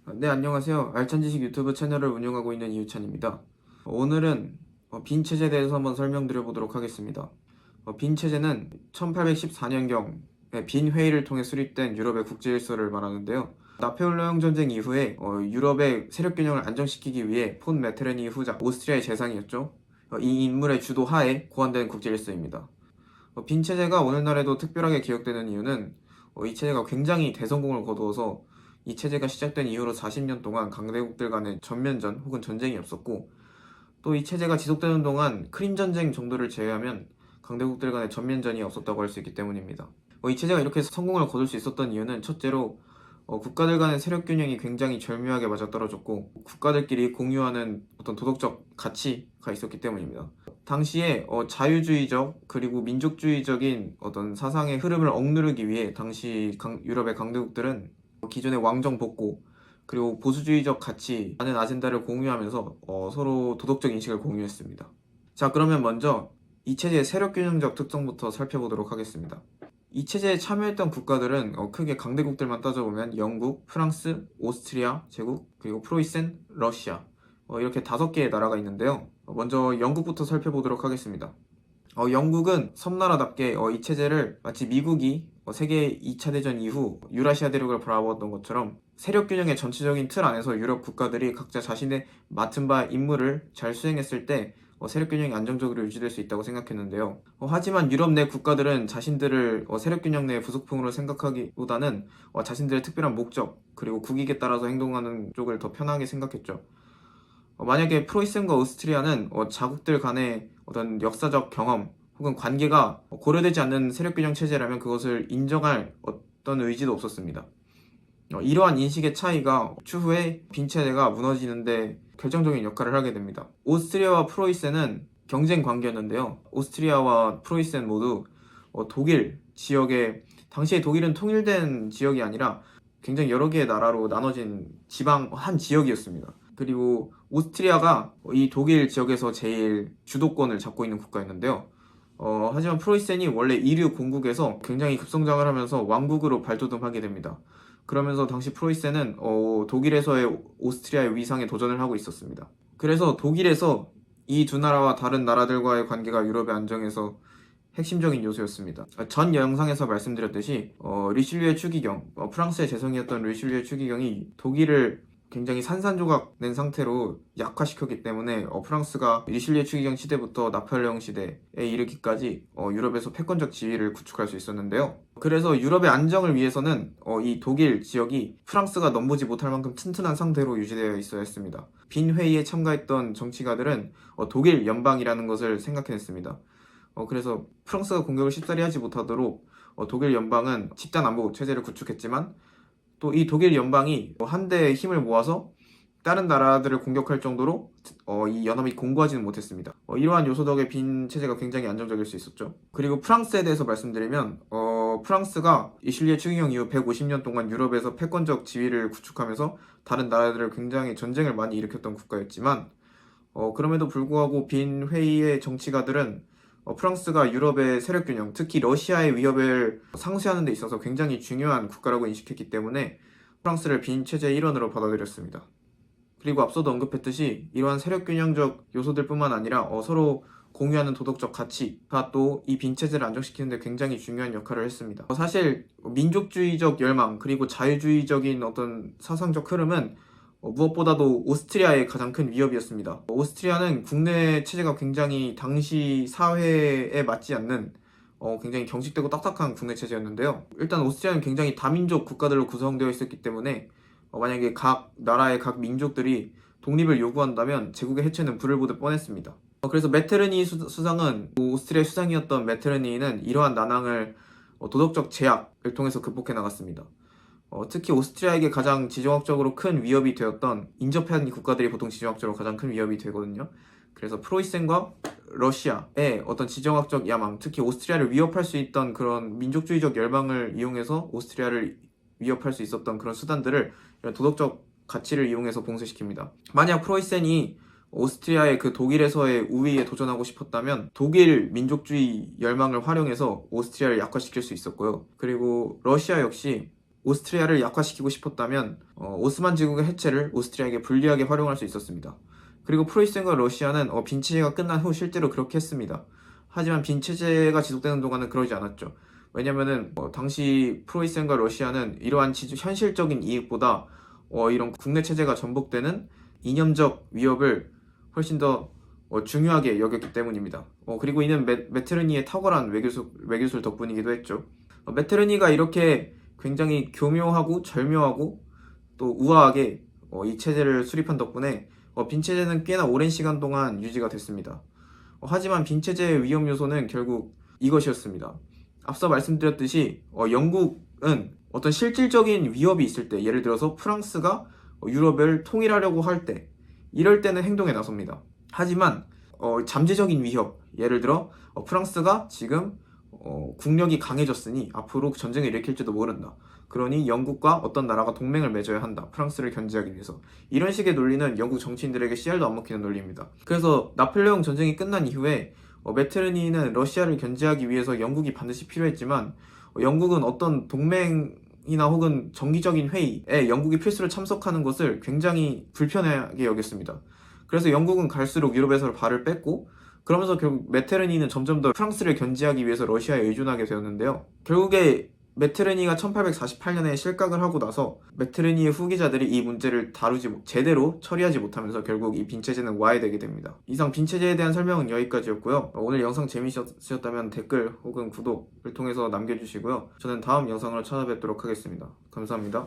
네, 안녕하세요. 알찬 지식 유튜브 채널을 운영하고 있는 이유찬입니다. 오늘은 빈 체제에 대해서 한번 설명드려 보도록 하겠습니다. 빈 체제는 1814년경에 빈 회의를 통해 수립된 유럽의 국제 질서를 말하는데요. 나폴레옹 전쟁 이후에 유럽의 세력 균형을 안정시키기 위해 폰 메테르니 후장, 오스트리아의 재상이었죠. 이 인물의 주도 하에 고안된 국제 질서입니다. 빈 체제가 오늘날에도 특별하게 기억되는 이유는 이 체제가 굉장히 대성공을 거두어서 이 체제가 시작된 이후로 40년 동안 강대국들 간의 전면전 혹은 전쟁이 없었고, 또 이 체제가 지속되는 동안 크림 전쟁 정도를 제외하면 강대국들 간의 전면전이 없었다고 할 수 있기 때문입니다. 이 체제가 이렇게 성공을 거둘 수 있었던 이유는 첫째로 국가들 간의 세력 균형이 굉장히 절묘하게 맞아떨어졌고, 국가들끼리 공유하는 어떤 도덕적 가치가 있었기 때문입니다. 당시에 자유주의적 그리고 민족주의적인 어떤 사상의 흐름을 억누르기 위해 당시 유럽의 강대국들은 기존의 왕정 복고 그리고 보수주의적 가치 라는 아젠다를 공유하면서 서로 도덕적 인식을 공유했습니다. 자, 그러면 먼저 이 체제의 세력균형적 특성부터 살펴보도록 하겠습니다. 이 체제에 참여했던 국가들은 크게 강대국들만 따져보면 영국, 프랑스, 오스트리아 제국, 그리고 프로이센, 러시아 이렇게 5개의 나라가 있는데요. 먼저 영국부터 살펴보도록 하겠습니다. 영국은 섬나라답게 이 체제를 마치 미국이 세계 2차 대전 이후 유라시아 대륙을 바라보았던 것처럼 세력 균형의 전체적인 틀 안에서 유럽 국가들이 각자 자신의 맡은 바 임무를 잘 수행했을 때 세력 균형이 안정적으로 유지될 수 있다고 생각했는데요. 하지만 유럽 내 국가들은 자신들을 세력 균형 내의 부속품으로 생각하기보다는 자신들의 특별한 목적 그리고 국익에 따라서 행동하는 쪽을 더 편하게 생각했죠. 만약에 프로이센과 오스트리아는 자국들 간의 어떤 역사적 경험 혹은 관계가 고려되지 않는 세력균형 체제라면 그것을 인정할 어떤 의지도 없었습니다. 이러한 인식의 차이가 추후에 빈 체제가 무너지는데 결정적인 역할을 하게 됩니다. 오스트리아와 프로이센은 경쟁 관계였는데요. 오스트리아와 프로이센 모두 독일 지역에, 당시에 독일은 통일된 지역이 아니라 굉장히 여러 개의 나라로 나눠진 지방 한 지역이었습니다. 그리고 오스트리아가 이 독일 지역에서 제일 주도권을 잡고 있는 국가였는데요. 하지만 프로이센이 원래 이류 공국에서 굉장히 급성장을 하면서 왕국으로 발돋움하게 됩니다. 그러면서 당시 프로이센은 독일에서의 오스트리아의 위상에 도전을 하고 있었습니다. 그래서 독일에서 이 두 나라와 다른 나라들과의 관계가 유럽의 안정에서 핵심적인 요소였습니다. 전 영상에서 말씀드렸듯이 리슐리의 추기경, 프랑스의 재성이었던 리슐리의 추기경이 독일을 굉장히 산산조각 낸 상태로 약화시켰기 때문에 프랑스가 리슐리의 추기경 시대부터 나폴레옹 시대에 이르기까지 유럽에서 패권적 지위를 구축할 수 있었는데요. 그래서 유럽의 안정을 위해서는 이 독일 지역이 프랑스가 넘보지 못할 만큼 튼튼한 상태로 유지되어 있어야 했습니다. 빈 회의에 참가했던 정치가들은 독일 연방이라는 것을 생각해냈습니다. 그래서 프랑스가 공격을 쉽사리 하지 못하도록 독일 연방은 집단 안보 체제를 구축했지만 또 이 독일 연방이 한데 힘을 모아서 다른 나라들을 공격할 정도로 이 연합이 공고하지는 못했습니다. 이러한 요소 덕에 빈 체제가 굉장히 안정적일 수 있었죠. 그리고 프랑스에 대해서 말씀드리면 프랑스가 이슐리에 추기경 이후 150년 동안 유럽에서 패권적 지위를 구축하면서 다른 나라들을 굉장히 전쟁을 많이 일으켰던 국가였지만 그럼에도 불구하고 빈 회의의 정치가들은 프랑스가 유럽의 세력균형, 특히 러시아의 위협을 상쇄하는 데 있어서 굉장히 중요한 국가라고 인식했기 때문에 프랑스를 빈 체제의 일원으로 받아들였습니다. 그리고 앞서도 언급했듯이 이러한 세력균형적 요소들뿐만 아니라 서로 공유하는 도덕적 가치가 또 이 빈 체제를 안정시키는 데 굉장히 중요한 역할을 했습니다. 사실 민족주의적 열망 그리고 자유주의적인 어떤 사상적 흐름은 무엇보다도 오스트리아의 가장 큰 위협이었습니다. 오스트리아는 국내 체제가 굉장히 당시 사회에 맞지 않는 굉장히 경직되고 딱딱한 국내 체제였는데요. 일단 오스트리아는 굉장히 다민족 국가들로 구성되어 있었기 때문에 만약에 각 나라의 각 민족들이 독립을 요구한다면 제국의 해체는 불을 보듯 뻔했습니다. 그래서 메테르니 수상은 오스트리아 수상이었던 메테르니는 이러한 난항을 도덕적 제약을 통해서 극복해 나갔습니다. 특히 오스트리아에게 가장 지정학적으로 큰 위협이 되었던, 인접한 국가들이 보통 지정학적으로 가장 큰 위협이 되거든요. 그래서 프로이센과 러시아의 어떤 지정학적 야망, 특히 오스트리아를 위협할 수 있던 그런 민족주의적 열망을 이용해서 오스트리아를 위협할 수 있었던 그런 수단들을 이런 도덕적 가치를 이용해서 봉쇄시킵니다. 만약 프로이센이 오스트리아의 그 독일에서의 우위에 도전하고 싶었다면 독일 민족주의 열망을 활용해서 오스트리아를 약화시킬 수 있었고요. 그리고 러시아 역시 오스트리아를 약화시키고 싶었다면 오스만 제국의 해체를 오스트리아에게 불리하게 활용할 수 있었습니다. 그리고 프로이센과 러시아는 빈 체제가 끝난 후 실제로 그렇게 했습니다. 하지만 빈 체제가 지속되는 동안은 그러지 않았죠. 왜냐면은 당시 프로이센과 러시아는 이러한 현실적인 이익보다 이런 국내 체제가 전복되는 이념적 위협을 훨씬 더 중요하게 여겼기 때문입니다. 그리고 이는 메테르니의 탁월한 외교술 덕분이기도 했죠. 메테르니가 이렇게 굉장히 교묘하고 절묘하고 또 우아하게 이 체제를 수립한 덕분에 빈 체제는 꽤나 오랜 시간 동안 유지가 됐습니다. 하지만 빈 체제의 위험 요소는 결국 이것이었습니다. 앞서 말씀드렸듯이 영국은 어떤 실질적인 위협이 있을 때, 예를 들어서 프랑스가 유럽을 통일하려고 할 때, 이럴 때는 행동에 나섭니다. 하지만 잠재적인 위협, 예를 들어 프랑스가 지금 국력이 강해졌으니 앞으로 전쟁을 일으킬지도 모른다. 그러니 영국과 어떤 나라가 동맹을 맺어야 한다. 프랑스를 견제하기 위해서. 이런 식의 논리는 영국 정치인들에게 씨알도 안 먹히는 논리입니다. 그래서 나폴레옹 전쟁이 끝난 이후에 메테르니는 러시아를 견제하기 위해서 영국이 반드시 필요했지만 영국은 어떤 동맹이나 혹은 정기적인 회의에 영국이 필수로 참석하는 것을 굉장히 불편하게 여겼습니다. 그래서 영국은 갈수록 유럽에서 발을 뺐고 그러면서 결국 메테르니는 점점 더 프랑스를 견제하기 위해서 러시아에 의존하게 되었는데요. 결국에 메테르니가 1848년에 실각을 하고 나서 메테르니의 후계자들이 이 문제를 제대로 처리하지 못하면서 결국 이 빈체제는 와해되게 됩니다. 이상 빈체제에 대한 설명은 여기까지였고요. 오늘 영상 재미있으셨다면 댓글 혹은 구독을 통해서 남겨주시고요. 저는 다음 영상으로 찾아뵙도록 하겠습니다. 감사합니다.